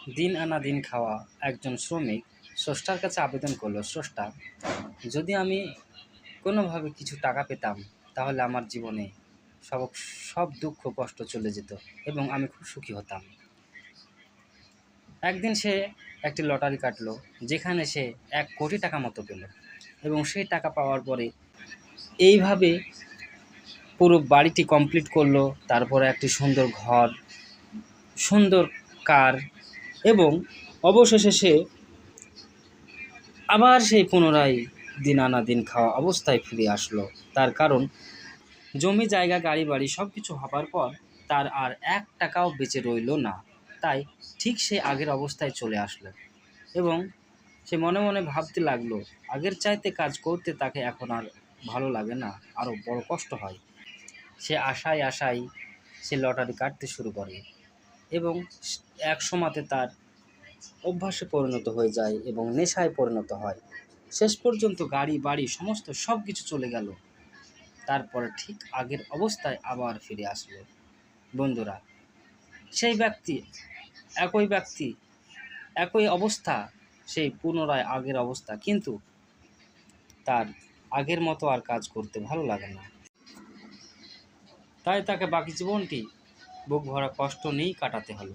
দিন আনা দিন খাওয়া একজন শ্রমিক স্রষ্টার কাছে আবেদন করলো, স্রষ্টা, যদি আমি কোনোভাবে কিছু টাকা পেতাম তাহলে আমার জীবনে সব সব দুঃখ কষ্ট চলে যেত এবং আমি খুব সুখী হতাম। একদিন সে একটি লটারি কাটলো, যেখানে সে 1 কোটি টাকা মতো পেল এবং সেই টাকা পাওয়ার পরে এইভাবে পুরো বাড়িটি কমপ্লিট করলো। তারপরে একটি সুন্দর ঘর, সুন্দর কার এবং অবশেষে সে আবার সেই পুনরায় দিন আনা দিন খাওয়া অবস্থায় ফিরে আসলো। তার কারণ জমি জায়গা গাড়ি বাড়ি সব কিছু হবার পর তার আর 1 টাকাও বেঁচে রইল না। তাই ঠিক সে আগের অবস্থায় চলে আসলো এবং সে মনে মনে ভাবতে লাগলো, আগের চাইতে কাজ করতে তাকে এখন আর ভালো লাগে না, আরও বড় কষ্ট হয়। সে আশায় আশায় সে লটারি কাটতে শুরু করে এবং এক সময়তে তার অভ্যাসে পরিণত হয়ে যায় এবং নেশায় পরিণত হয়। শেষ পর্যন্ত গাড়ি বাড়ি সমস্ত সব কিছু চলে গেল। তারপরে ঠিক আগের অবস্থায় আবার ফিরে আসলো। বন্ধুরা, সেই ব্যক্তি একই অবস্থা, সেই পুনরায় আগের অবস্থা, কিন্তু তার আগের মতো আর কাজ করতে ভালো লাগে না। তাই তাকে বাকি জীবনটি বুক ভরা কষ্ট নিয়েই কাটাতে হলো।